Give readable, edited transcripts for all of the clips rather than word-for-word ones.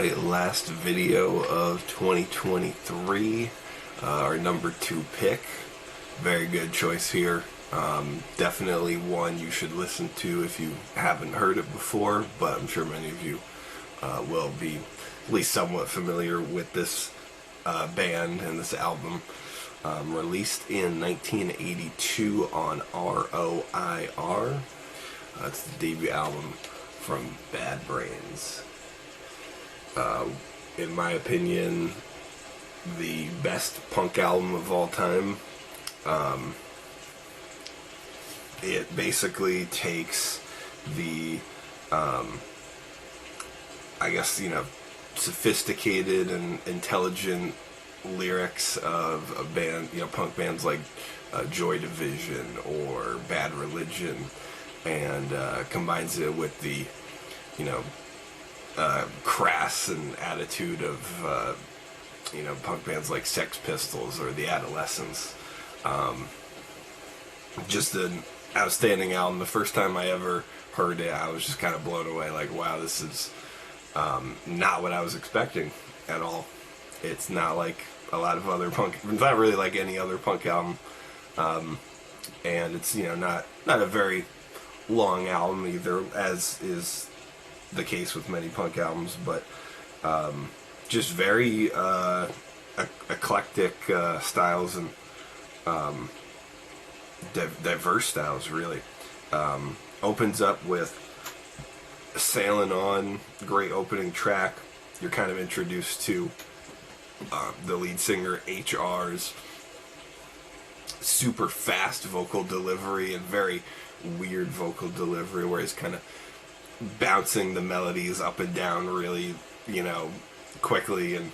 my last video of 2023, our number 2 pick. Very good choice here. Definitely one you should listen to if you haven't heard it before, but I'm sure many of you will be at least somewhat familiar with this band and this album. Released in 1982 on ROIR. It's the debut album from Bad Brains. In my opinion, the best punk album of all time. It basically takes the, sophisticated and intelligent lyrics of a band, punk bands like Joy Division or Bad Religion, and combines it with the, crass and attitude of, punk bands like Sex Pistols or The Adolescents. Just an outstanding album. The first time I ever heard it, I was just kind of blown away. Like, wow, this is not what I was expecting at all. It's not like a lot of other punk. It's not really like any other punk album, and it's not a very long album either, as is the case with many punk albums. But just very eclectic styles and diverse styles, really. Opens up with Sailing On, great opening track. You're kind of introduced to the lead singer HR's super fast vocal delivery and very weird vocal delivery where he's kind of bouncing the melodies up and down really, quickly, and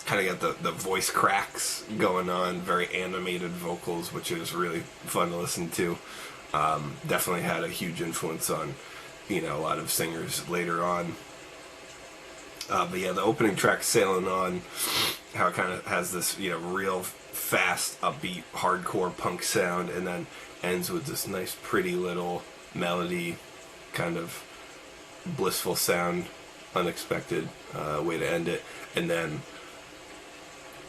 kind of got the voice cracks going on, very animated vocals, which is really fun to listen to. Definitely had a huge influence on, a lot of singers later on. But yeah, the opening track, Sailing On, how it kind of has this, real fast, upbeat, hardcore punk sound, and then ends with this nice, pretty little melody, kind of blissful sound, unexpected way to end it. And then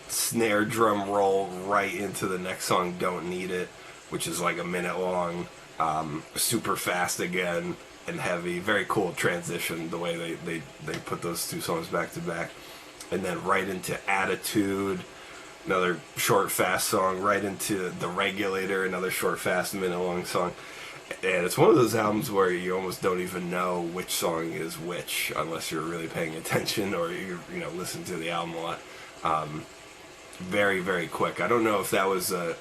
snare drum roll right into the next song, Don't Need It, which is like a minute long, super fast again, and heavy. Very cool transition, the way they put those two songs back to back. And then right into Attitude, another short, fast song, right into The Regulator, another short, fast, minute-long song. And it's one of those albums where you almost don't even know which song is which unless you're really paying attention or you listen to the album a lot. Very, very quick. I don't know if that was a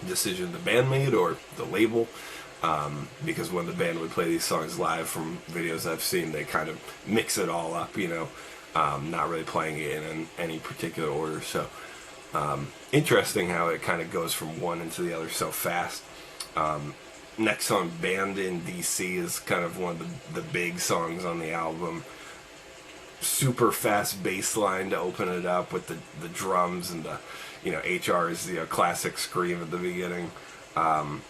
decision the band made or the label, because when the band would play these songs live, from videos I've seen, they kind of mix it all up, not really playing it in any particular order. So interesting how it kind of goes from one into the other so fast. Next song, Band in DC, is kind of one of the big songs on the album. Super fast bass line to open it up with the drums and the HR's classic scream at the beginning, and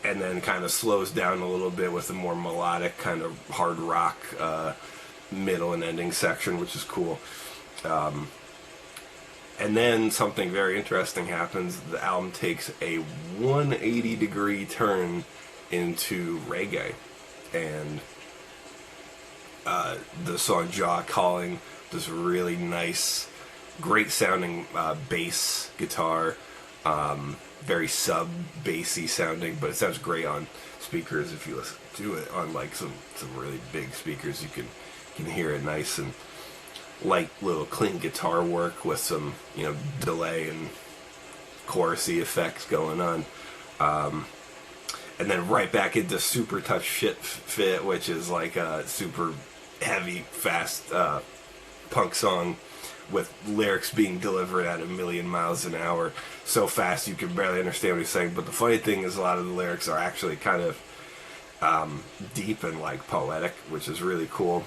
then kind of slows down a little bit with a more melodic kind of hard rock middle and ending section, which is cool. And then something very interesting happens. The album takes a 180-degree turn into reggae, and the song Jaw Calling, this really nice, great sounding bass guitar, very sub-bassy sounding, but it sounds great on speakers. If you listen to it on like some really big speakers, you can hear it nice and light, little clean guitar work with some delay and chorusy effects going on. And then right back into Super Tough Shit Fit, which is like a super heavy, fast punk song with lyrics being delivered at 1,000,000 miles an hour. So fast you can barely understand what he's saying. But the funny thing is, a lot of the lyrics are actually kind of deep and like poetic, which is really cool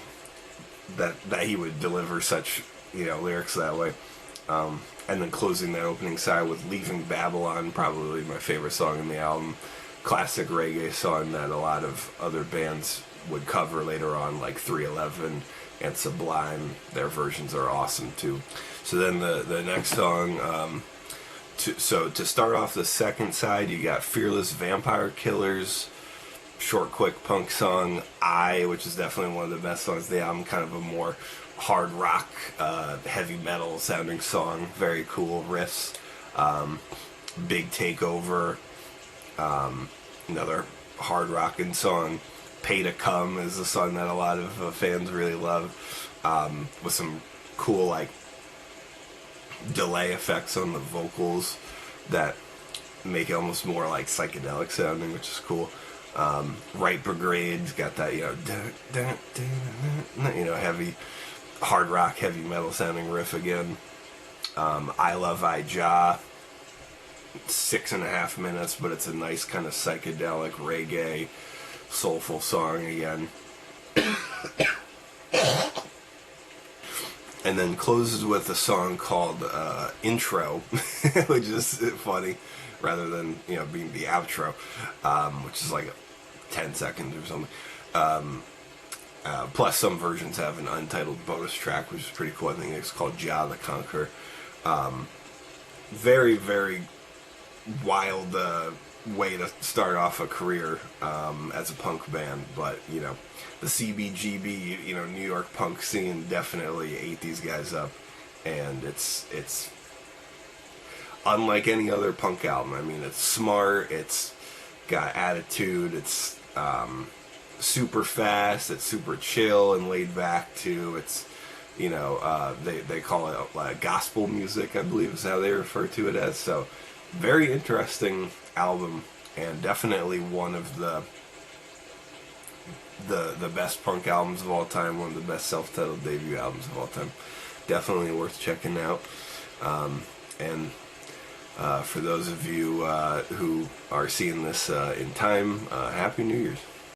that he would deliver such lyrics that way. And then closing that opening side with Leaving Babylon, probably my favorite song in the album. classic reggae song that a lot of other bands would cover later on, like 311 and Sublime. Their versions are awesome too. So then the next song, to start off the second side, you got Fearless Vampire Killers, short, quick punk song, which is definitely one of the best songs of the album, kind of a more hard rock, heavy metal sounding song, very cool riffs. Big Takeover, another hard rocking song. Pay to Come is a song that a lot of fans really love, with some cool like delay effects on the vocals that make it almost more like psychedelic sounding, which is cool. Right Brigade's got that, heavy hard rock, heavy metal sounding riff again. I Love Ija, 6.5 minutes, but it's a nice kind of psychedelic reggae soulful song again. And then closes with a song called Intro, which is funny, rather than being the outro, which is like 10 seconds or something. Plus some versions have an untitled bonus track, which is pretty cool. I think it's called Jah the Conqueror. Very, very wild way to start off a career as a punk band, but the CBGB, New York punk scene definitely ate these guys up, and it's unlike any other punk album. I mean, it's smart, it's got attitude, it's super fast, it's super chill and laid back too. It's they call it gospel music, I believe is how they refer to it as. So very interesting album, and definitely one of the best punk albums of all time, one of the best self-titled debut albums of all time. Definitely worth checking out. And for those of you who are seeing this in time, Happy New Year's.